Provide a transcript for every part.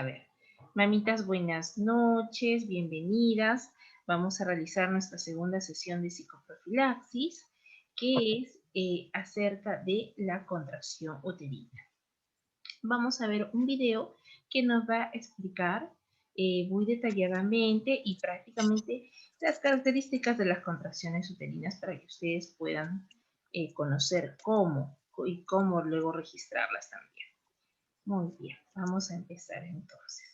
A ver, mamitas, buenas noches, bienvenidas. Vamos a realizar nuestra segunda sesión de psicoprofilaxis, que es acerca de la contracción uterina. Vamos a ver un video que nos va a explicar muy detalladamente y prácticamente las características de las contracciones uterinas para que ustedes puedan conocer cómo y cómo luego registrarlas también. Muy bien, vamos a empezar entonces.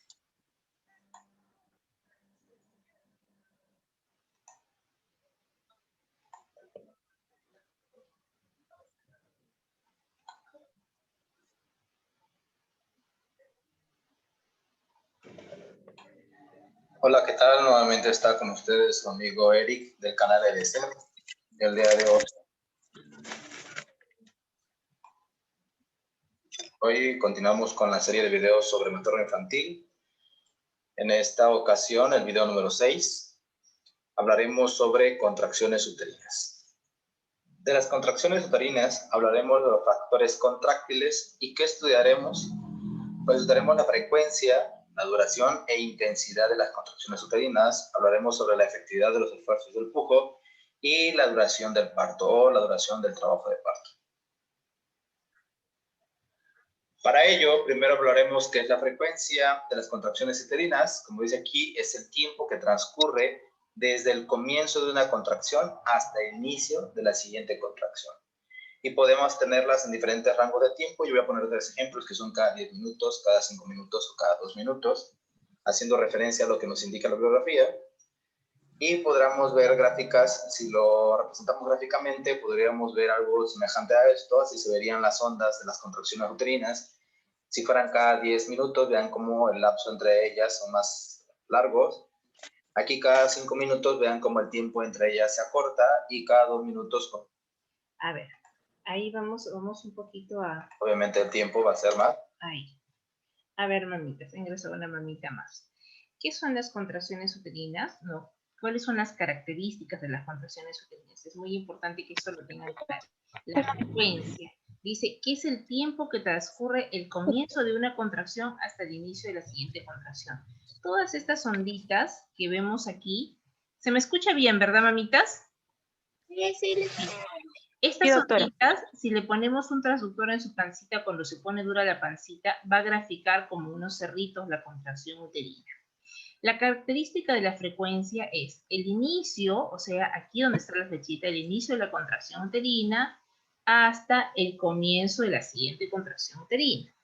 Hola, ¿qué tal? Nuevamente está con ustedes su amigo Eric del canal LC. El día de hoy continuamos con la serie de videos sobre materno infantil. En esta ocasión, el video número 6, hablaremos sobre contracciones uterinas. De las contracciones uterinas hablaremos de los factores contráctiles y ¿qué estudiaremos? Pues estudiaremos la frecuencia, la duración e intensidad de las contracciones uterinas. Hablaremos sobre la efectividad de los esfuerzos del pujo y la duración del parto o la duración del trabajo de parto. Para ello, primero hablaremos qué es la frecuencia de las contracciones uterinas. Como dice aquí, es el tiempo que transcurre desde el comienzo de una contracción hasta el inicio de la siguiente contracción. Y podemos tenerlas en diferentes rangos de tiempo. Yo voy a poner 3 ejemplos que son cada 10 minutos, cada 5 minutos o cada 2 minutos, haciendo referencia a lo que nos indica la bibliografía. Y podríamos ver gráficas, si lo representamos gráficamente, podríamos ver algo semejante a esto, así se verían las ondas de las contracciones uterinas. Si fueran cada 10 minutos, vean cómo el lapso entre ellas son más largos. Aquí cada 5 minutos, vean cómo el tiempo entre ellas se acorta y cada 2 minutos... A ver, ahí vamos un poquito a... Obviamente el tiempo va a ser más. Ahí. A ver, mamitas, ingresó una mamita más. ¿Qué son las contracciones uterinas? No. ¿Cuáles son las características de las contracciones uterinas? Es muy importante que esto lo tengan claro. La frecuencia. Dice, ¿qué es el tiempo que transcurre el comienzo de una contracción hasta el inicio de la siguiente contracción? Todas estas onditas que vemos aquí, ¿se me escucha bien, verdad, mamitas? Sí. Estas onditas, si le ponemos un transductor en su pancita, cuando se pone dura la pancita, va a graficar como unos cerritos la contracción uterina. La característica de la frecuencia es el inicio, o sea, aquí donde está la flechita, el inicio de la contracción uterina hasta el comienzo de la siguiente contracción uterina.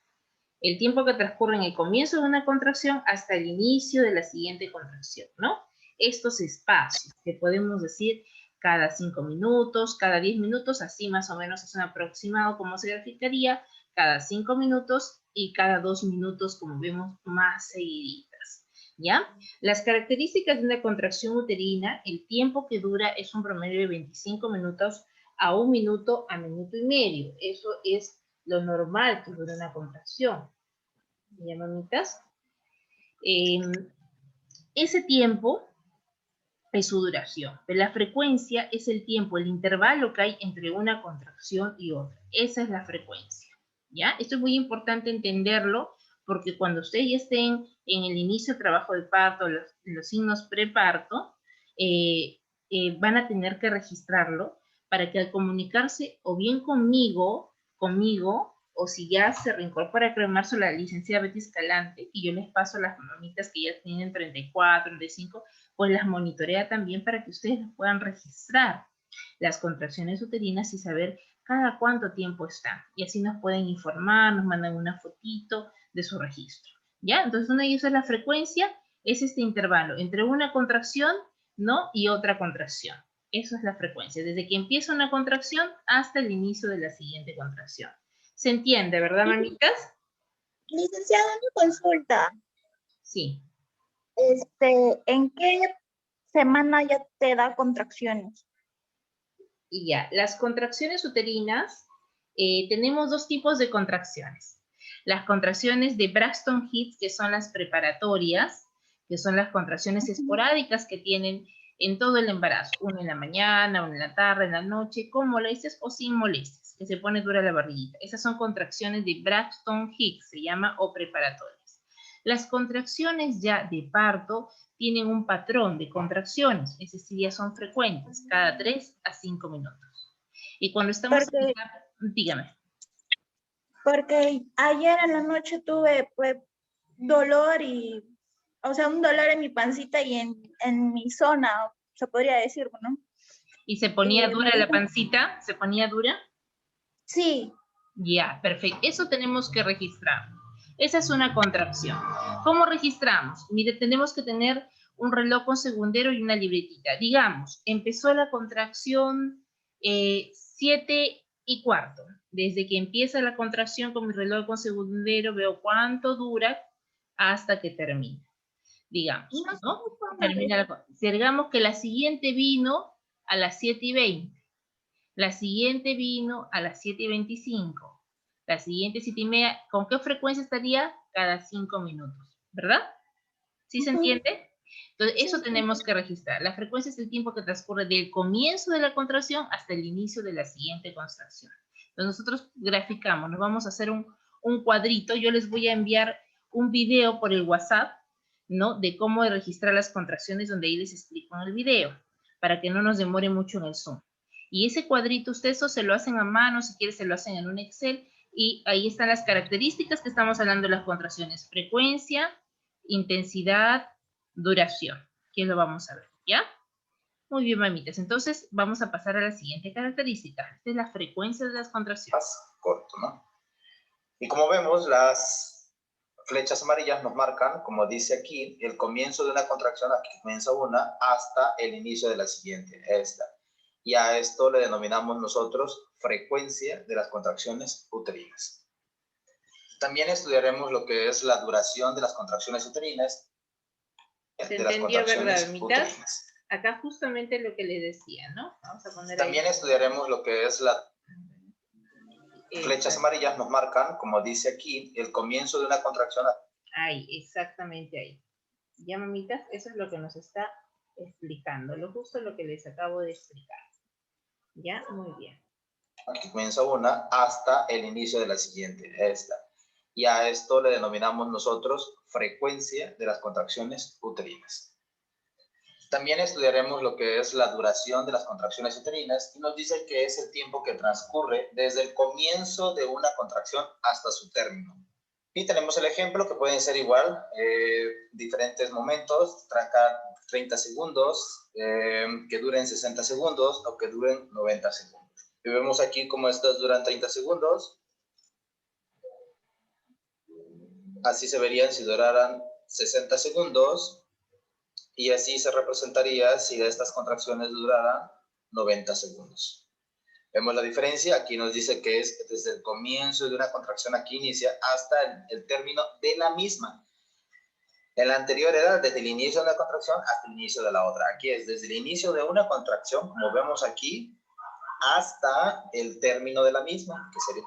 El tiempo que transcurre en el comienzo de una contracción hasta el inicio de la siguiente contracción, ¿no? Estos espacios que podemos decir cada 5 minutos, cada 10 minutos, así más o menos es un aproximado como se graficaría, cada 5 minutos y cada 2 minutos, como vemos, más seguiditas, ¿ya? Las características de una contracción uterina, el tiempo que dura es un promedio de 25 minutos a 1 minuto a minuto y medio. Eso es lo normal que dura una contracción. ¿Ya, mamitas? Ese tiempo es su duración, pero la frecuencia es el tiempo, el intervalo que hay entre una contracción y otra. Esa es la frecuencia, ¿ya? Esto es muy importante entenderlo, porque cuando ustedes ya estén en el inicio del trabajo de parto, los signos preparto, van a tener que registrarlo para que al comunicarse o bien conmigo, o si ya se reincorpora a marzo la licenciada Betty Escalante, y yo les paso a las mamitas que ya tienen 34, 35, pues las monitorea también para que ustedes las puedan registrar las contracciones uterinas y saber cada cuánto tiempo están. Y así nos pueden informar, nos mandan una fotito de su registro. ¿Ya? Entonces, una de ellas es la frecuencia, es este intervalo entre una contracción, ¿no? Y otra contracción. Eso es la frecuencia, desde que empieza una contracción hasta el inicio de la siguiente contracción. ¿Se entiende, verdad, mamitas? Licenciada, una consulta. Sí. ¿En qué semana ya te da contracciones? Y ya, las contracciones uterinas, tenemos dos tipos de contracciones. Las contracciones de Braxton Hicks, que son las preparatorias, que son las contracciones esporádicas que tienen en todo el embarazo, una en la mañana, una en la tarde, en la noche, con molestias o sin molestias, que se pone dura la barriguita. Esas son contracciones de Braxton Hicks, se llama, o preparatorias. Las contracciones ya de parto tienen un patrón de contracciones, es decir, ya son frecuentes, cada 3 a 5 minutos. Y cuando estamos... Dígame. Porque ayer en la noche tuve pues dolor o sea, un dolor en mi pancita y en mi zona, se podría decir, ¿no? ¿Y se ponía dura la pancita? ¿Se ponía dura? Sí. Ya, perfecto. Eso tenemos que registrar. Esa es una contracción. ¿Cómo registramos? Mire, tenemos que tener un reloj con segundero y una libretita. Digamos, empezó la contracción 7:15. Desde que empieza la contracción con mi reloj con segundero veo cuánto dura hasta que termina. Digamos, ¿no? Digamos que la siguiente vino a las 7:20. La siguiente vino a las 7:25. La siguiente 7:30. ¿Con qué frecuencia estaría? Cada 5 minutos, ¿verdad? ¿Sí se entiende? Entonces, eso tenemos que registrar. La frecuencia es el tiempo que transcurre del comienzo de la contracción hasta el inicio de la siguiente contracción. Entonces, nosotros graficamos, nos vamos a hacer un cuadrito. Yo les voy a enviar un video por el WhatsApp, ¿no? De cómo registrar las contracciones, donde ahí les explico en el video, para que no nos demore mucho en el Zoom. Y ese cuadrito, ustedes eso se lo hacen a mano, si quieren se lo hacen en un Excel, y ahí están las características que estamos hablando de las contracciones: frecuencia, intensidad, duración, que lo vamos a ver, ¿ya? Muy bien, mamitas. Entonces, vamos a pasar a la siguiente característica. Esta es la frecuencia de las contracciones. Más corto, ¿no? Y como vemos, las flechas amarillas nos marcan, como dice aquí, el comienzo de una contracción, aquí comienza una, hasta el inicio de la siguiente, esta. Y a esto le denominamos nosotros frecuencia de las contracciones uterinas. También estudiaremos lo que es la duración de las contracciones uterinas. ¿Se entendió, verdad, mitas? Acá justamente lo que les decía, ¿no? Vamos a poner también ahí. Estudiaremos lo que es la... Flechas amarillas nos marcan, como dice aquí, el comienzo de una contracción. Ahí, exactamente ahí. Ya, mamitas, eso es lo que nos está explicando, lo justo lo que les acabo de explicar. Ya, muy bien. Aquí comienza una hasta el inicio de la siguiente, esta. Y a esto le denominamos nosotros frecuencia de las contracciones uterinas. También estudiaremos lo que es la duración de las contracciones uterinas y nos dice que es el tiempo que transcurre desde el comienzo de una contracción hasta su término. Y tenemos el ejemplo que pueden ser igual, diferentes momentos, 30 segundos, que duren 60 segundos o que duren 90 segundos. Y vemos aquí cómo estas duran 30 segundos. Así se verían si duraran 60 segundos. Y así se representaría si estas contracciones duraran 90 segundos. Vemos la diferencia. Aquí nos dice que es desde el comienzo de una contracción, aquí inicia, hasta el término de la misma. En la anterior era desde el inicio de una contracción hasta el inicio de la otra. Aquí es desde el inicio de una contracción, como vemos aquí, hasta el término de la misma, que sería...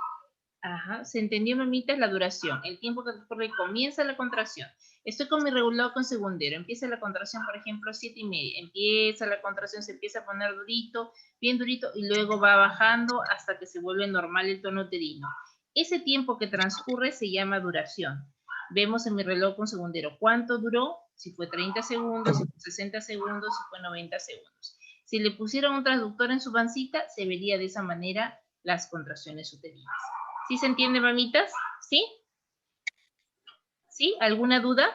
Ajá, se entendió, mamita, la duración, el tiempo que transcurre, comienza la contracción. Estoy con mi reloj con segundero, empieza la contracción, por ejemplo, 7:30, empieza la contracción, se empieza a poner durito, bien durito, y luego va bajando hasta que se vuelve normal el tono uterino. Ese tiempo que transcurre se llama duración. Vemos en mi reloj con segundero cuánto duró, si fue 30 segundos, si fue 60 segundos, si fue 90 segundos. Si le pusieran un transductor en su pancita, se vería de esa manera las contracciones uterinas. ¿Sí se entiende, mamitas? ¿Sí? ¿Sí? ¿Alguna duda?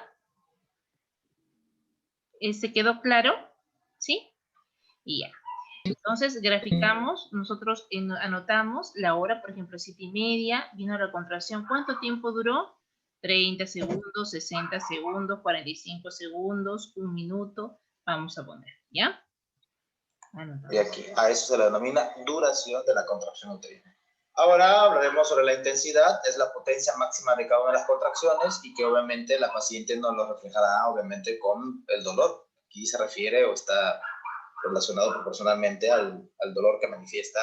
¿Se quedó claro? ¿Sí? Y ya. Entonces, graficamos, nosotros anotamos la hora, por ejemplo, 7:30, vino la contracción. ¿Cuánto tiempo duró? 30 segundos, 60 segundos, 45 segundos, 1 minuto. Vamos a poner, ¿ya? Anotamos. Y aquí, a eso se le denomina duración de la contracción uterina. Ahora hablaremos sobre la intensidad, es la potencia máxima de cada una de las contracciones y que obviamente la paciente no lo reflejará obviamente con el dolor. Aquí se refiere o está relacionado proporcionalmente al dolor que manifiesta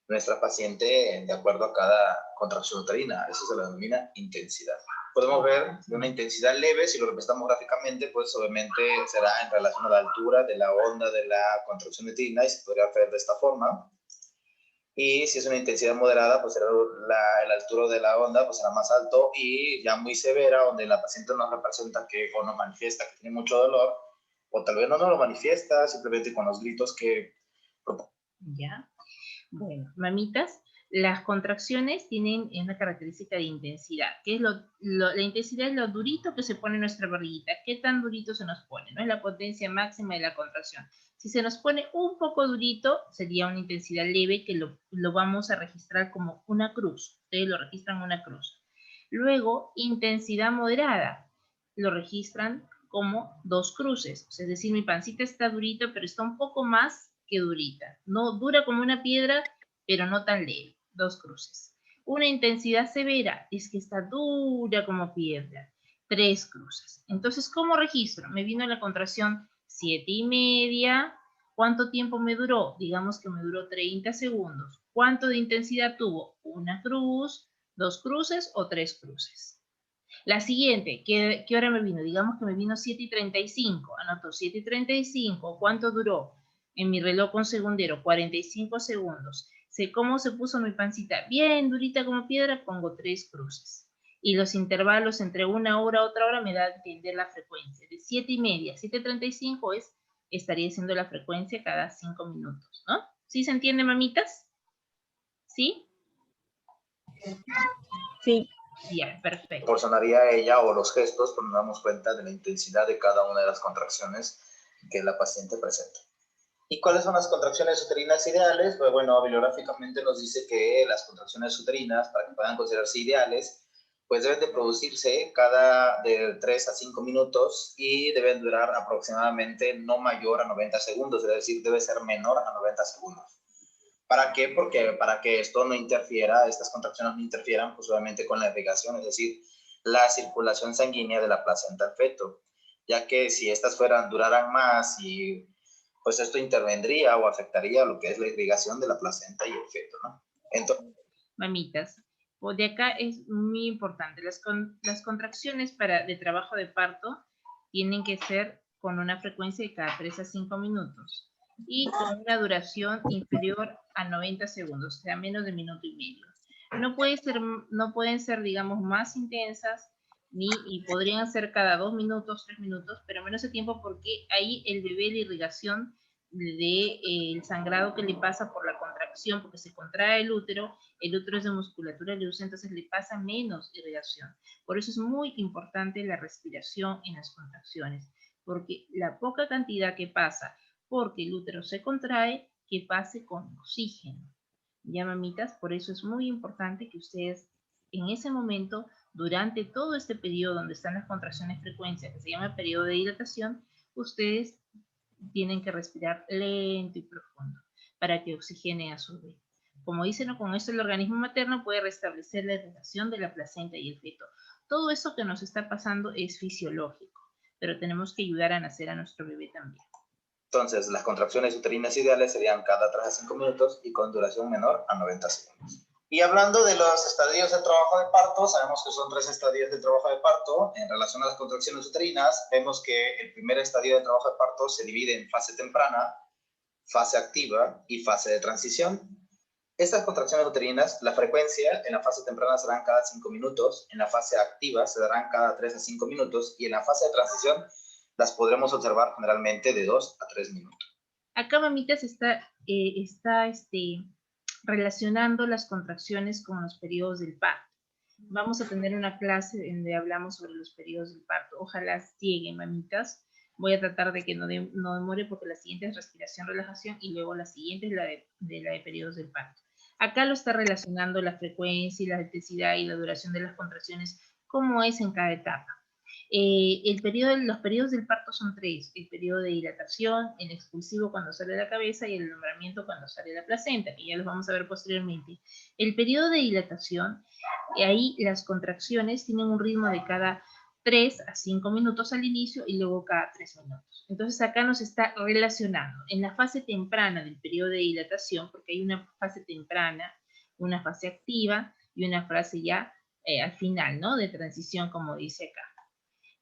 nuestra paciente de acuerdo a cada contracción uterina. Eso se le denomina intensidad. Podemos ver de una intensidad leve, si lo representamos gráficamente, pues obviamente será en relación a la altura de la onda de la contracción uterina y se podría ver de esta forma. Y si es una intensidad moderada, pues el altura de la onda pues será más alto, y ya muy severa, donde la paciente nos representa que o nos manifiesta que tiene mucho dolor, o tal vez no nos lo manifiesta, simplemente con los gritos que... Ya. Bueno, mamitas, las contracciones tienen una característica de intensidad, que es la intensidad es lo durito que se pone nuestra barriguita, qué tan durito se nos pone, no es la potencia máxima de la contracción. Si se nos pone un poco durito, sería una intensidad leve que lo vamos a registrar como una cruz. Ustedes lo registran una cruz. Luego, intensidad moderada, lo registran como 2 cruces. Es decir, mi pancita está durita, pero está un poco más que durita. No dura como una piedra, pero no tan leve. 2 cruces. Una intensidad severa es que está dura como piedra. 3 cruces. Entonces, ¿cómo registro? Me vino la contracción 7,5. ¿Cuánto tiempo me duró? Digamos que me duró 30 segundos. ¿Cuánto de intensidad tuvo? Una cruz, 2 cruces o 3 cruces. La siguiente, ¿qué hora me vino? Digamos que me vino 7:35. Anoto 7:35. ¿Cuánto duró? En mi reloj con segundero, 45 segundos. ¿Cómo se puso mi pancita? Bien durita como piedra, pongo 3 cruces. Y los intervalos entre una hora a otra hora me da a entender la frecuencia. De 7:30 a 7:35 estaría siendo la frecuencia cada 5 minutos, ¿no? ¿Sí se entiende, mamitas? ¿Sí? Sí. Ya, perfecto. Proporcionaría ella o los gestos, pues nos damos cuenta de la intensidad de cada una de las contracciones que la paciente presenta. ¿Y cuáles son las contracciones uterinas ideales? Pues bueno, bibliográficamente nos dice que las contracciones uterinas, para que puedan considerarse ideales, pues deben de producirse cada de 3 a 5 minutos y deben durar aproximadamente no mayor a 90 segundos, es decir, debe ser menor a 90 segundos. ¿Para qué? Porque para que esto no interfiera, estas contracciones no interfieran, pues obviamente con la irrigación, es decir, la circulación sanguínea de la placenta al feto, ya que si estas duraran más, y pues esto intervendría o afectaría lo que es la irrigación de la placenta y el feto, ¿no? Entonces, mamitas, de acá es muy importante, las contracciones de trabajo de parto tienen que ser con una frecuencia de cada 3 a 5 minutos y con una duración inferior a 90 segundos, o sea, menos de 1,5 minutos. No pueden ser, digamos, más intensas, y podrían ser cada 2 minutos, 3 minutos, pero menos de tiempo, porque ahí el bebé, la irrigación el sangrado que le pasa por la contracción, porque se contrae el útero es de musculatura leucea, entonces le pasa menos irrigación. Por eso es muy importante la respiración en las contracciones, porque la poca cantidad que pasa porque el útero se contrae, que pase con oxígeno. Ya, mamitas, por eso es muy importante que ustedes en ese momento, durante todo este periodo donde están las contracciones frecuencias, que se llama periodo de dilatación, ustedes tienen que respirar lento y profundo para que oxigene a su bebé. Como dicen, con esto el organismo materno puede restablecer la irrigación de la placenta y el feto. Todo eso que nos está pasando es fisiológico, pero tenemos que ayudar a nacer a nuestro bebé también. Entonces, las contracciones uterinas ideales serían cada 3 a 5 minutos y con duración menor a 90 segundos. Y hablando de los estadios de trabajo de parto, sabemos que son 3 estadios de trabajo de parto. En relación a las contracciones uterinas, vemos que el primer estadio de trabajo de parto se divide en fase temprana, fase activa y fase de transición. Estas contracciones uterinas, la frecuencia en la fase temprana serán cada 5 minutos, en la fase activa se darán cada 3 a 5 minutos y en la fase de transición las podremos observar generalmente de 2 a 3 minutos. Acá, mamitas, está relacionando las contracciones con los periodos del parto. Vamos a tener una clase donde hablamos sobre los periodos del parto. Ojalá lleguen, mamitas. Voy a tratar de que no demore, porque la siguiente es respiración, relajación, y luego la siguiente es la de periodos del parto. Acá lo está relacionando la frecuencia y la intensidad y la duración de las contracciones, cómo es en cada etapa. Los periodos del parto son 3: el periodo de dilatación, el expulsivo cuando sale la cabeza y el nombramiento cuando sale la placenta, que ya los vamos a ver posteriormente. El periodo de dilatación, ahí las contracciones tienen un ritmo de cada 3 a 5 minutos al inicio y luego cada 3 minutos. Entonces acá nos está relacionando en la fase temprana del periodo de dilatación, porque hay una fase temprana, una fase activa y una fase ya al final, ¿no? De transición, como dice acá.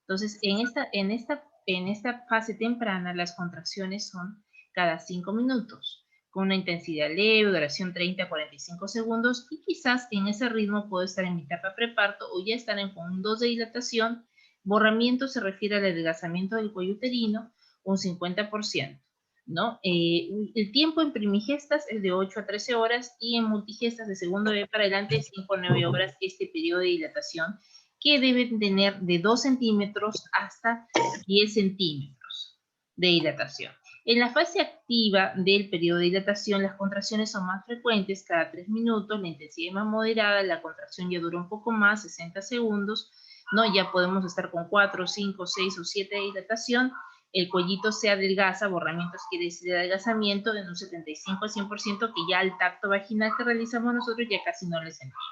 Entonces, en esta fase temprana, las contracciones son cada 5 minutos. con una intensidad leve, duración 30 a 45 segundos, y quizás en ese ritmo puedo estar en mi etapa preparto o ya estar en con 2 de dilatación. Borramiento se refiere al adelgazamiento del cuello uterino, un 50%, ¿no? El tiempo en primigestas es de 8 a 13 horas y en multigestas de segundo bebé para adelante 5 a 9 horas este periodo de dilatación, que deben tener de 2 centímetros hasta 10 centímetros de dilatación. En la fase activa del periodo de dilatación, las contracciones son más frecuentes, cada 3 minutos, la intensidad es más moderada, la contracción ya dura un poco más, 60 segundos, ¿no? Ya podemos estar con 4, 5, 6 o 7 de dilatación, el cuellito se adelgaza, borramientos quiere decir adelgazamiento, de un 75 al 100%, que ya el tacto vaginal que realizamos nosotros ya casi no le sentimos.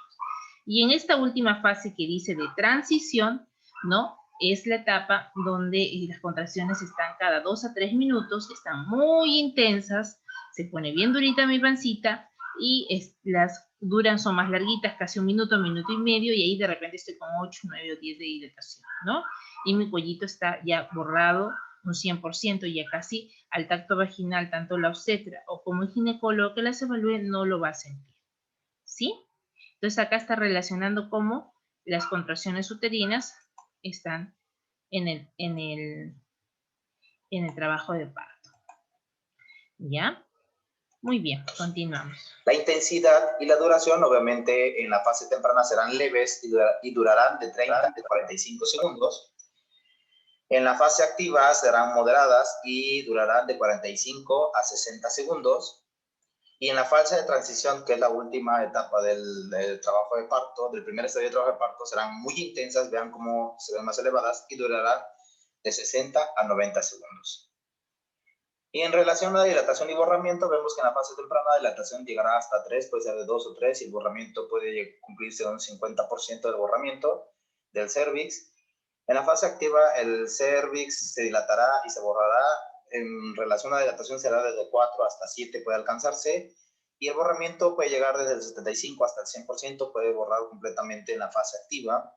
Y en esta última fase que dice de transición, ¿no? Es la etapa donde las contracciones están cada 2 a 3 minutos, están muy intensas, se pone bien durita mi pancita y las duran, son más larguitas, casi 1 minuto, 1 minuto y medio, y ahí de repente estoy con 8, 9 o 10 de dilatación, ¿no? Y mi cuellito está ya borrado un 100%, ya casi al tacto vaginal, tanto la obstetra o como el ginecólogo que las evalúe no lo va a sentir, ¿sí? Entonces acá está relacionando cómo las contracciones uterinas están en el trabajo de parto. ¿Ya? Muy bien, continuamos. La intensidad y la duración, obviamente, en la fase temprana serán leves y durarán de 30 a 45 segundos. En la fase activa serán moderadas y durarán de 45 a 60 segundos. Y en la fase de transición, que es la última etapa del trabajo de parto, del primer estadio de trabajo de parto, serán muy intensas, vean cómo se ven más elevadas, y durarán de 60 a 90 segundos. Y en relación a la dilatación y borramiento, vemos que en la fase temprana la dilatación llegará hasta 3, puede ser de 2 o 3, y el borramiento puede cumplirse un 50% del borramiento del cervix. En la fase activa, el cervix se dilatará y se borrará. En relación a la dilatación será desde 4 hasta 7 puede alcanzarse, y el borramiento puede llegar desde el 75 hasta el 100%, puede borrar completamente en la fase activa.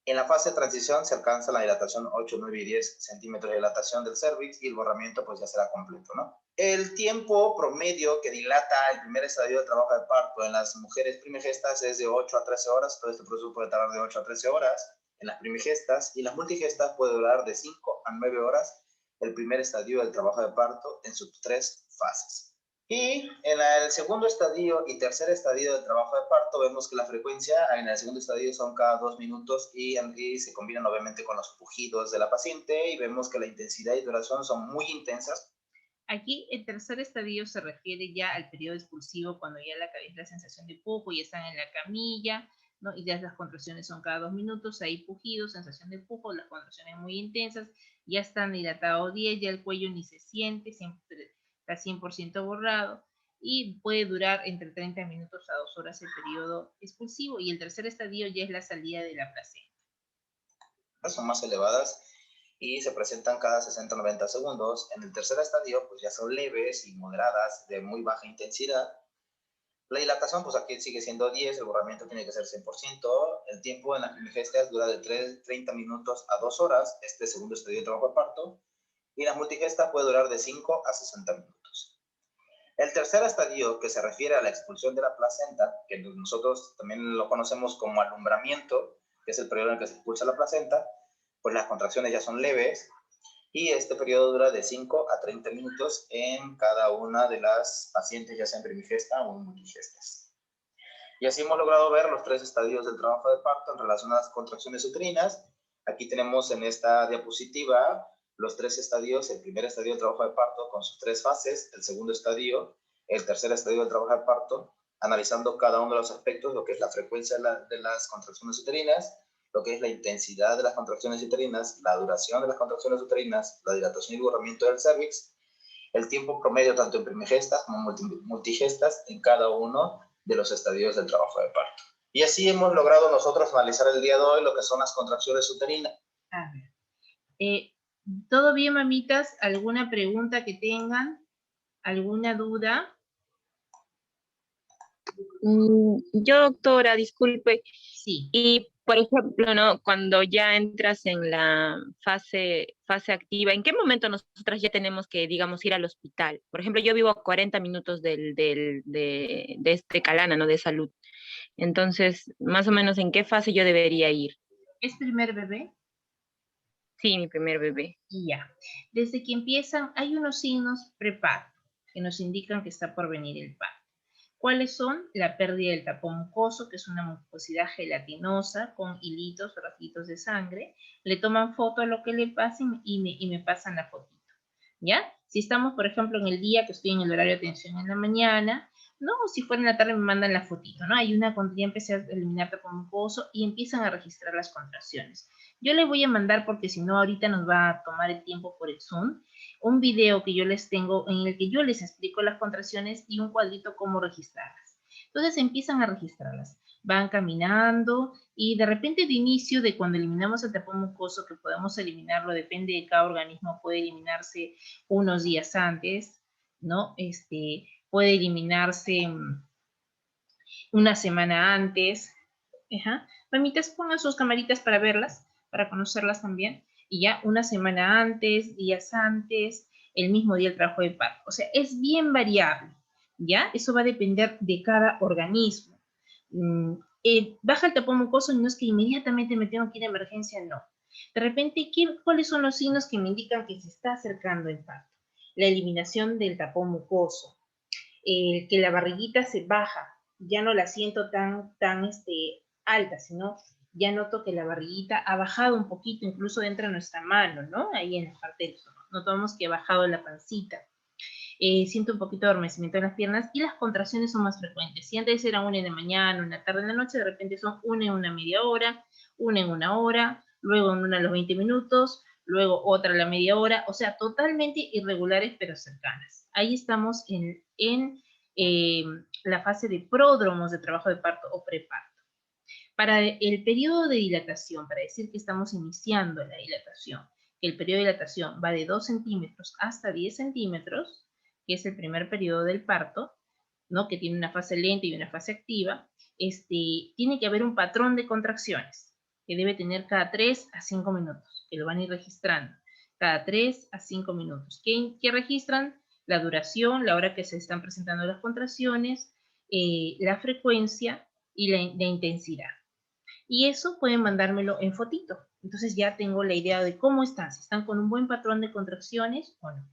En la fase de transición se alcanza la dilatación 8, 9 y 10 centímetros de dilatación del cervix, y el borramiento pues ya será completo, ¿no? El tiempo promedio que dilata el primer estadio de trabajo de parto en las mujeres primigestas es de 8 a 13 horas, todo este proceso puede tardar de 8 a 13 horas en las primigestas, y las multigestas puede durar de 5 a 9 horas el primer estadio del trabajo de parto en sus 3 fases. Y en el segundo estadio y tercer estadio de trabajo de parto vemos que la frecuencia en el segundo estadio son cada 2 minutos y se combinan obviamente con los pujidos de la paciente, y vemos que la intensidad y duración son muy intensas. Aquí el tercer estadio se refiere ya al periodo expulsivo, cuando ya es la sensación de pujo y están en la camilla, ¿no? Y ya las contracciones son cada 2 minutos, hay pujidos, sensación de pujo, las contracciones muy intensas, ya están dilatados 10, ya el cuello ni se siente, siempre está 100% borrado, y puede durar entre 30 minutos a 2 horas el periodo expulsivo, y el tercer estadio ya es la salida de la placenta. Son más elevadas y se presentan cada 60-90 segundos. En el tercer estadio, pues ya son leves y moderadas, de muy baja intensidad. La dilatación, pues aquí sigue siendo 10, el borramiento tiene que ser 100%. El tiempo en las primigestas dura de 30 minutos a 2 horas, este segundo estadio de trabajo de parto. Y la multigesta puede durar de 5 a 60 minutos. El tercer estadio, que se refiere a la expulsión de la placenta, que nosotros también lo conocemos como alumbramiento, que es el periodo en el que se expulsa la placenta, pues las contracciones ya son leves, y este periodo dura de 5 a 30 minutos en cada una de las pacientes, ya sea en primigesta o en multigestas. Y así hemos logrado ver los 3 estadios del trabajo de parto en relación a las contracciones uterinas. Aquí tenemos en esta diapositiva los 3 estadios: el primer estadio del trabajo de parto con sus 3 fases, el segundo estadio, el tercer estadio del trabajo de parto, analizando cada uno de los aspectos, lo que es la frecuencia de las contracciones uterinas, lo que es la intensidad de las contracciones uterinas, la duración de las contracciones uterinas, la dilatación y borramiento del cervix, el tiempo promedio tanto en primigestas como multigestas en cada uno de los estadios del trabajo de parto. Y así hemos logrado nosotros analizar el día de hoy lo que son las contracciones uterinas. A ver. ¿Todo bien, mamitas? ¿Alguna pregunta que tengan? ¿Alguna duda? Yo, doctora, disculpe. Sí. Y Por ejemplo, ¿no? Cuando ya entras en la fase activa, ¿en qué momento nosotras ya tenemos que, digamos, ir al hospital? Por ejemplo, yo vivo a 40 minutos de este Calana, ¿no? De salud. Entonces, más o menos, ¿en qué fase yo debería ir? ¿Es primer bebé? Sí, mi primer bebé. Y ya. Desde que empiezan, hay unos signos preparto que nos indican que está por venir el parto. ¿Cuáles son? La pérdida del tapón mucoso, que es una mucosidad gelatinosa con hilitos o rastrillos de sangre. Le toman foto a lo que le pasen y me pasan la fotito. ¿Ya? Si estamos, por ejemplo, en el día que estoy en el horario de atención en la mañana, ¿no? O si fuera en la tarde me mandan la fotito, ¿no? Hay una cuando ya empecé a eliminar tapón mucoso y empiezan a registrar las contracciones. Yo les voy a mandar, porque si no ahorita nos va a tomar el tiempo por el Zoom, un video que yo les tengo en el que yo les explico las contracciones y un cuadrito cómo registrarlas. Entonces empiezan a registrarlas. Van caminando y de repente de inicio de cuando eliminamos el tapón mucoso, que podemos eliminarlo, depende de cada organismo, puede eliminarse unos días antes, ¿no? Puede eliminarse una semana antes. Ajá. Mamitas, pongan sus camaritas para verlas, para conocerlas también. Y ya una semana antes, días antes, el mismo día del trabajo de parto. O sea, es bien variable, ¿ya? Eso va a depender de cada organismo. Baja el tapón mucoso y no es que inmediatamente me tengo que ir a emergencia, no. De repente, ¿cuáles son los signos que me indican que se está acercando el parto? La eliminación del tapón mucoso, que la barriguita se baja, ya no la siento tan alta, sino ya noto que la barriguita ha bajado un poquito, incluso dentro de nuestra mano, ¿no? Ahí en la parte del estómago. Notamos que ha bajado la pancita. Siento un poquito de adormecimiento en las piernas y las contracciones son más frecuentes. Si antes era una en la mañana, una tarde, en la noche, de repente son una en una media hora, una en una hora, luego en una a los 20 minutos, luego otra a la media hora, o sea, totalmente irregulares pero cercanas. Ahí estamos en la fase de pródromos de trabajo de parto o preparto. Para el periodo de dilatación, para decir que estamos iniciando la dilatación, que el periodo de dilatación va de 2 centímetros hasta 10 centímetros, que es el primer periodo del parto, ¿no? Que tiene una fase lenta y una fase activa, tiene que haber un patrón de contracciones que debe tener cada 3 a 5 minutos, que lo van a ir registrando, cada 3 a 5 minutos. ¿Qué registran? La duración, la hora que se están presentando las contracciones, la frecuencia y la intensidad. Y eso pueden mandármelo en fotito. Entonces ya tengo la idea de cómo están, si están con un buen patrón de contracciones o no.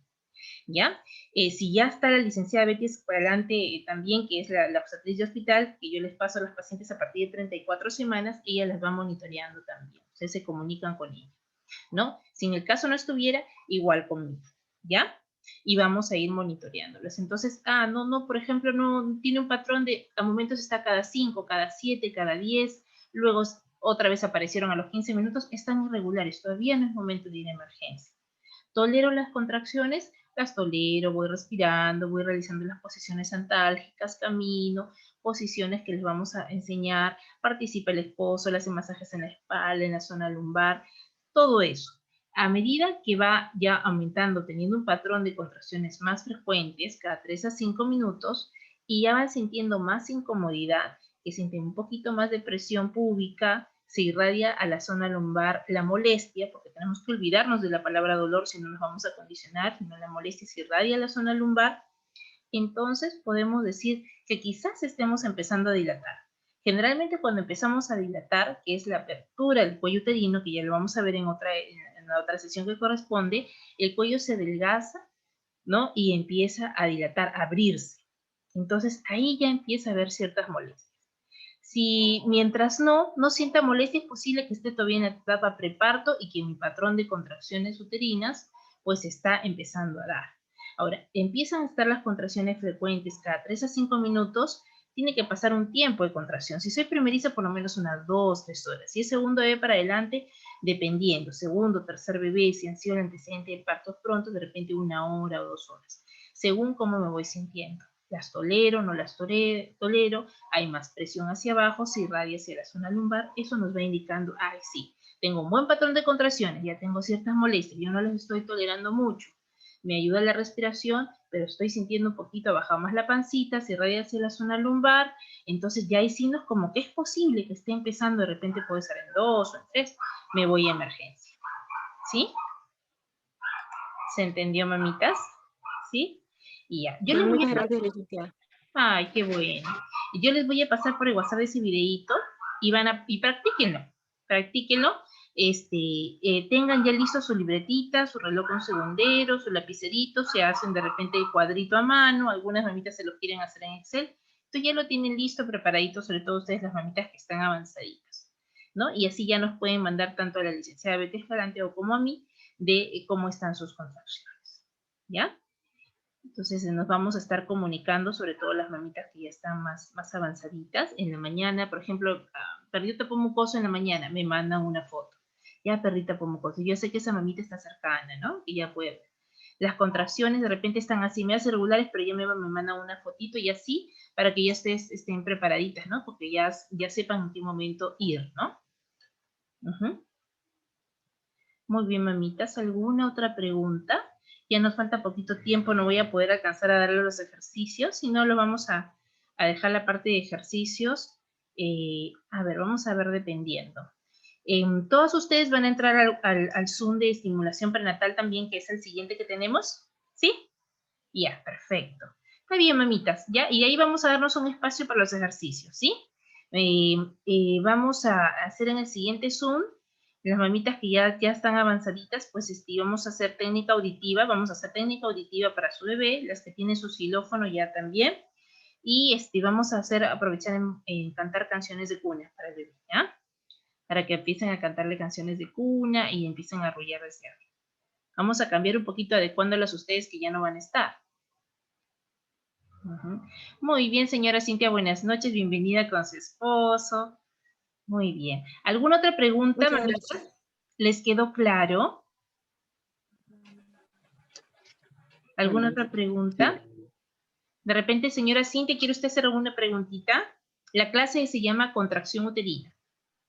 ¿Ya? Si ya está la licenciada Betty Escalante también, que es la obstetriz de hospital, que yo les paso a las pacientes a partir de 34 semanas, ella las va monitoreando también. Ustedes se comunican con ella, ¿no? Si en el caso no estuviera, igual conmigo, ¿ya? Y vamos a ir monitoreándolas. Entonces, no, por ejemplo, no tiene un patrón de, a momentos está cada 5, cada 7, cada 10, luego otra vez aparecieron a los 15 minutos, están irregulares, todavía no es momento de ir a emergencia. Tolero las contracciones, las tolero, voy respirando, voy realizando las posiciones antálgicas, camino, posiciones que les vamos a enseñar, participa el esposo, le hace masajes en la espalda, en la zona lumbar, todo eso. A medida que va ya aumentando, teniendo un patrón de contracciones más frecuentes, cada 3 a 5 minutos, y ya van sintiendo más incomodidad, que sienten un poquito más de presión púbica, se irradia a la zona lumbar la molestia, porque tenemos que olvidarnos de la palabra dolor si no nos vamos a condicionar, sino la molestia se irradia a la zona lumbar, entonces podemos decir que quizás estemos empezando a dilatar. Generalmente cuando empezamos a dilatar, que es la apertura del cuello uterino, que ya lo vamos a ver en la otra sesión que corresponde, el cuello se adelgaza, ¿no? Y empieza a dilatar, a abrirse. Entonces ahí ya empieza a haber ciertas molestias. Si mientras no sienta molestia, es posible que esté todavía en la etapa preparto y que mi patrón de contracciones uterinas pues está empezando a dar. Ahora, empiezan a estar las contracciones frecuentes cada 3 a 5 minutos, tiene que pasar un tiempo de contracción. Si soy primeriza, por lo menos unas 2, 3 horas. Si es segundo bebé para adelante, dependiendo, segundo, tercer bebé, si han sido el antecedente del parto pronto, de repente 1 hora o 2 horas, según cómo me voy sintiendo. Las tolero, no las tolero, hay más presión hacia abajo, se irradia hacia la zona lumbar, eso nos va indicando, ay sí, tengo un buen patrón de contracciones, ya tengo ciertas molestias, yo no las estoy tolerando mucho, me ayuda la respiración, pero estoy sintiendo un poquito, bajado más la pancita, se irradia hacia la zona lumbar, entonces ya hay signos como que es posible que esté empezando, de repente puede ser en 2 o en 3, me voy a emergencia. ¿Sí? ¿Se entendió, mamitas? ¿Sí? Y ya. Yo les voy Muchas a... gracias, licenciada. Ay, qué bueno. Y yo les voy a pasar por el WhatsApp ese videíto y practíquenlo. Practíquenlo. Tengan ya listo su libretita, su reloj con segundero, su lapicerito, se hacen de repente el cuadrito a mano, algunas mamitas se lo quieren hacer en Excel. Entonces ya lo tienen listo, preparadito, sobre todo ustedes las mamitas que están avanzaditas, ¿no? Y así ya nos pueden mandar tanto a la licenciada Betty Escalante o como a mí de cómo están sus contracciones, ¿ya? Entonces nos vamos a estar comunicando, sobre todo las mamitas que ya están más avanzaditas. En la mañana, por ejemplo, perdió tapón mucoso en la mañana, me mandan una foto. Ya perdí tapón mucoso. Yo sé que esa mamita está cercana, ¿no? Que ya puede ver. Las contracciones de repente están así, me hacen irregulares, pero ya me mandan una fotito y así, para que ya estén preparaditas, ¿no? Porque ya sepan en qué momento ir, ¿no? Muy bien, mamitas. ¿Alguna otra pregunta? Ya nos falta poquito tiempo, no voy a poder alcanzar a darle los ejercicios, si no lo vamos a dejar la parte de ejercicios. A ver, vamos a ver dependiendo. ¿Todos ustedes van a entrar al Zoom de estimulación prenatal también, que es el siguiente que tenemos? ¿Sí? Ya, perfecto. Está bien, mamitas, ¿ya? Y ahí vamos a darnos un espacio para los ejercicios, ¿sí? Vamos a hacer en el siguiente Zoom, las mamitas que ya están avanzaditas, pues vamos a hacer técnica auditiva, para su bebé, las que tienen su xilófono ya también, y vamos a aprovechar en cantar canciones de cuna para el bebé, ¿ya? Para que empiecen a cantarle canciones de cuna y empiecen a arrullar desde arriba. Vamos a cambiar un poquito adecuándolas a ustedes que ya no van a estar. Muy bien, señora Cintia, buenas noches, bienvenida con su esposo. Muy bien. ¿Alguna otra pregunta, mamitas? ¿Les quedó claro? ¿Alguna otra pregunta? De repente, señora Cintia, ¿quiere usted hacer alguna preguntita? La clase se llama contracción uterina.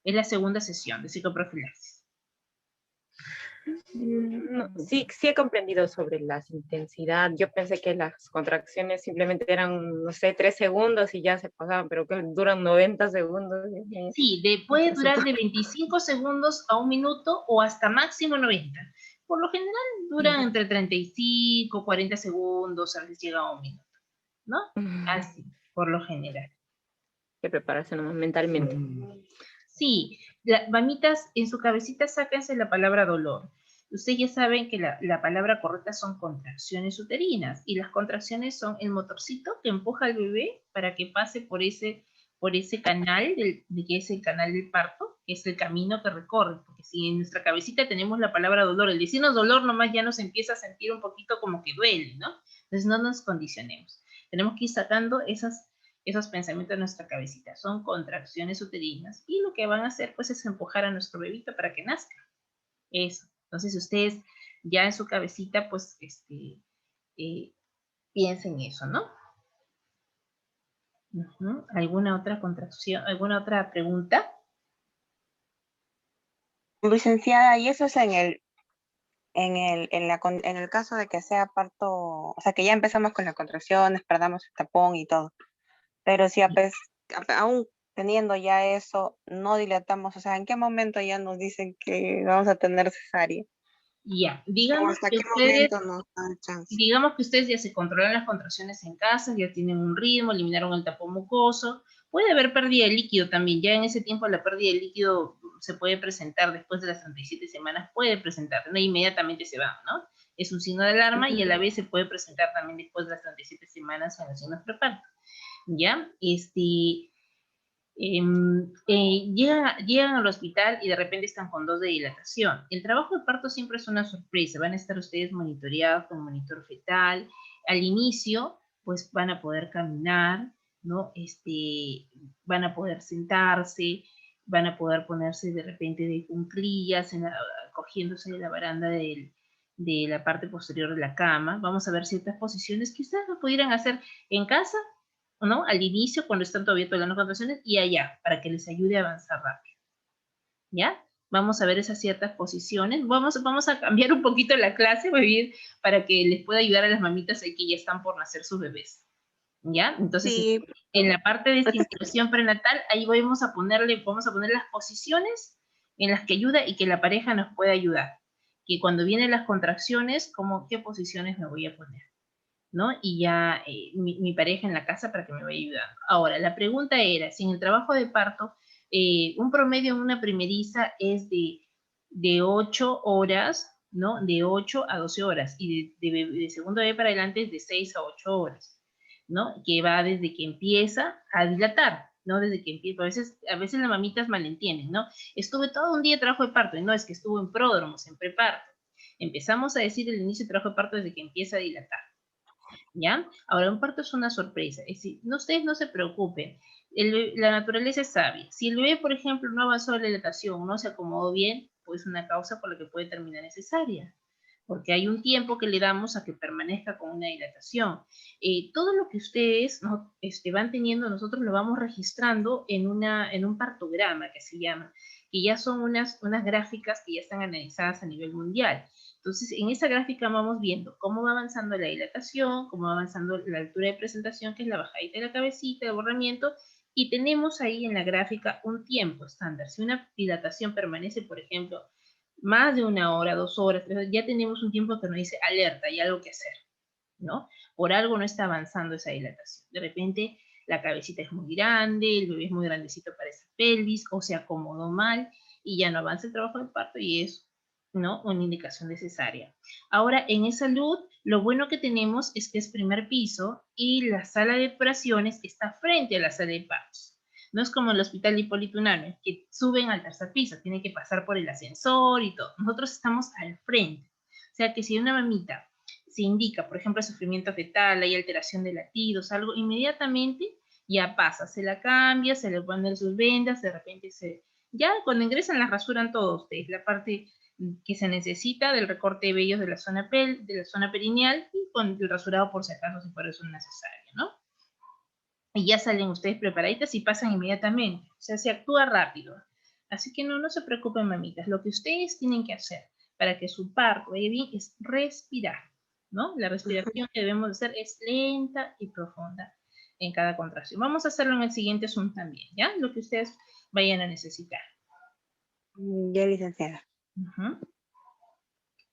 Es la segunda sesión de psicoprofilaxis. No, sí he comprendido sobre las intensidades. Yo pensé que las contracciones simplemente eran, no sé, 3 segundos y ya se pasaban, pero que duran 90 segundos. Sí, puede durar de 25 segundos a 1 minuto o hasta máximo 90. Por lo general duran entre 35, 40 segundos, a veces llega a 1 minuto, ¿no? Así, por lo general. Hay que prepararse nomás mentalmente. Sí, mamitas, en su cabecita sáquense la palabra dolor. Ustedes ya saben que la palabra correcta son contracciones uterinas, y las contracciones son el motorcito que empuja al bebé para que pase por ese canal, que es el canal del parto, que es el camino que recorre, porque si en nuestra cabecita tenemos la palabra dolor, el decirnos dolor nomás ya nos empieza a sentir un poquito como que duele, ¿no? Entonces no nos condicionemos. Tenemos que ir sacando esos pensamientos de nuestra cabecita. Son contracciones uterinas, y lo que van a hacer pues es empujar a nuestro bebito para que nazca. Eso. Entonces ustedes ya en su cabecita pues piensen eso, ¿no? ¿Alguna otra contracción? ¿Alguna otra pregunta? Licenciada, y eso es en el caso de que sea parto, o sea, que ya empezamos con las contracciones, perdamos el tapón y todo. Pero si aún teniendo ya eso, no dilatamos, o sea, ¿en qué momento ya nos dicen que vamos a tener cesárea? Ya, ¿O digamos hasta que qué ustedes... momento nos dan chance? Digamos que ustedes ya se controlan las contracciones en casa, ya tienen un ritmo, eliminaron el tapón mucoso. Puede haber pérdida de líquido también. Ya en ese tiempo la pérdida de líquido se puede presentar después de las 37 semanas, puede presentar, no inmediatamente se va, ¿no? Es un signo de alarma y a la vez se puede presentar también después de las 37 semanas en los signos preparto. ¿Ya? Llegan al hospital y de repente están con 2 de dilatación. El trabajo de parto siempre es una sorpresa. Van a estar ustedes monitoreados con monitor fetal. Al inicio, pues van a poder caminar, ¿no? Van a poder sentarse, van a poder ponerse de repente de cuclillas, cogiéndose de la baranda de la parte posterior de la cama. Vamos a ver ciertas posiciones que ustedes lo pudieran hacer en casa, ¿no? Al inicio, cuando están todavía todas las contracciones, y allá, para que les ayude a avanzar rápido. ¿Ya? Vamos a ver esas ciertas posiciones. Vamos a cambiar un poquito la clase, muy bien, para que les pueda ayudar a las mamitas ahí que ya están por nacer sus bebés. ¿Ya? Entonces, Sí, en la parte de estimulación prenatal, ahí vamos a poner las posiciones en las que ayuda y que la pareja nos puede ayudar. Que cuando vienen las contracciones, ¿qué posiciones me voy a poner? ¿No? Y ya mi pareja en la casa para que me vaya ayudando. Ahora, la pregunta era, si en el trabajo de parto, un promedio en una primeriza es de 8 horas, ¿no? De 8 a 12 horas, y de segundo bebé para adelante es de 6 a 8 horas, ¿no? Que va desde que empieza a dilatar, ¿no? Desde que empieza, a veces las mamitas malentienden, ¿no? Estuve todo un día de trabajo de parto, y no, es que estuvo en pródromos, en preparto. Empezamos a decir el inicio de trabajo de parto desde que empieza a dilatar. ¿Ya? Ahora, un parto es una sorpresa. Es decir, ustedes no se preocupen. La naturaleza es sabia. Si el bebé, por ejemplo, no avanzó la dilatación, no se acomodó bien, pues una causa por la que puede terminar es cesárea. Porque hay un tiempo que le damos a que permanezca con una dilatación. Todo lo que ustedes, ¿no? Van teniendo, nosotros lo vamos registrando en un partograma que se llama, que ya son unas gráficas que ya están analizadas a nivel mundial. Entonces, en esa gráfica vamos viendo cómo va avanzando la dilatación, cómo va avanzando la altura de presentación, que es la bajadita de la cabecita, el borramiento, y tenemos ahí en la gráfica un tiempo estándar. Si una dilatación permanece, por ejemplo, más de 1 hora, 2 horas, 3 horas, ya tenemos un tiempo que nos dice alerta, hay algo que hacer, ¿no? Por algo no está avanzando esa dilatación. De repente, la cabecita es muy grande, el bebé es muy grandecito para esa pelvis, o se acomodó mal, y ya no avanza el trabajo de parto, y es, ¿no? Una indicación de cesárea. Ahora, en E-Salud, lo bueno que tenemos es que es primer piso y la sala de operaciones está frente a la sala de partos. No es como el hospital de Hipólito Unanue, que suben al tercer piso, tienen que pasar por el ascensor y todo. Nosotros estamos al frente. O sea que si una mamita se indica, por ejemplo, sufrimiento fetal, hay alteración de latidos, algo, inmediatamente ya pasa, se la cambia, se le ponen sus vendas, de repente ya cuando ingresan las rasuran todos ustedes, la parte que se necesita del recorte de vellos de la zona perineal, y con el rasurado por si acaso, si fuera eso necesario, ¿no? Y ya salen ustedes preparaditas y pasan inmediatamente. O sea, se actúa rápido. Así que no se preocupen, mamitas. Lo que ustedes tienen que hacer para que su parto vaya bien es respirar, ¿no? La respiración que debemos hacer es lenta y profunda en cada contracción. Vamos a hacerlo en el siguiente Zoom también, ¿ya? Lo que ustedes vayan a necesitar. Ya, licenciada.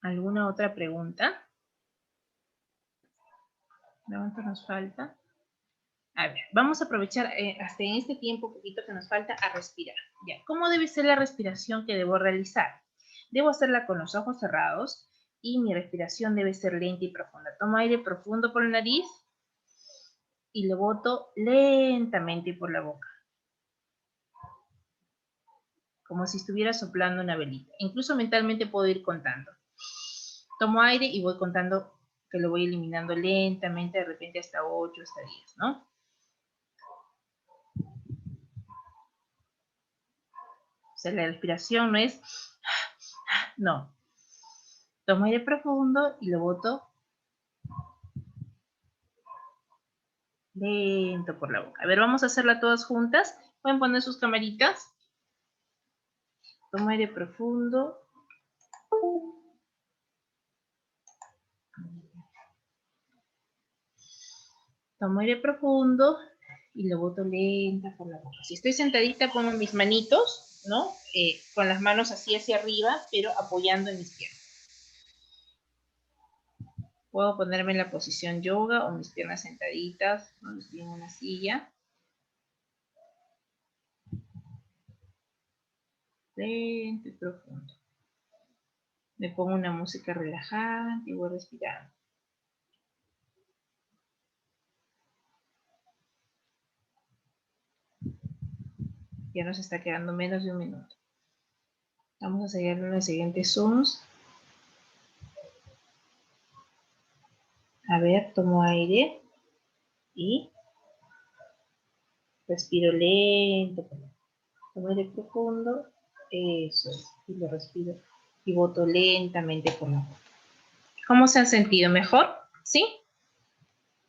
¿Alguna otra pregunta? ¿Cuánto nos falta? A ver, vamos a aprovechar hasta en este tiempo poquito que nos falta a respirar. Ya, ¿cómo debe ser la respiración que debo realizar? Debo hacerla con los ojos cerrados y mi respiración debe ser lenta y profunda. Tomo aire profundo por la nariz y lo boto lentamente por la boca. Como si estuviera soplando una velita. Incluso mentalmente puedo ir contando. Tomo aire y voy contando que lo voy eliminando lentamente, de repente hasta 8, hasta 10, ¿no? O sea, la respiración no es... No. Tomo aire profundo y lo boto lento por la boca. A ver, vamos a hacerla todas juntas. Pueden poner sus camaritas. Tomo aire profundo. Tomo aire profundo y lo boto lenta por la boca. Si estoy sentadita, pongo mis manitos, ¿no? Con las manos así hacia arriba, pero apoyando en mis piernas. Puedo ponerme en la posición yoga o mis piernas sentaditas, ¿no? Estoy en una silla. Lento y profundo. Me pongo una música relajante y voy respirando. Ya nos está quedando menos de 1 minuto. Vamos a seguir en los siguientes zooms. A ver, tomo aire y respiro lento. Tomo aire profundo, eso es, y lo respiro y boto lentamente por la boca. ¿Cómo se han sentido? ¿Mejor? ¿Sí?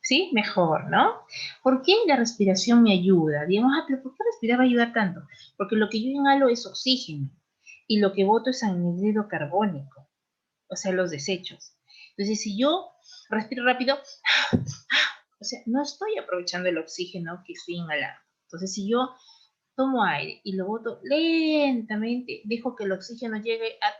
¿Sí? Mejor, ¿no? ¿Por qué la respiración me ayuda? Digamos, pero ¿por qué respirar va a ayudar tanto? Porque lo que yo inhalo es oxígeno. y lo que boto es anhídrido carbónico, o sea, los desechos. Entonces, si yo respiro rápido, o sea, no estoy aprovechando el oxígeno que estoy inhalando. Entonces, si yo tomo aire y lo boto lentamente, dejo que el oxígeno llegue a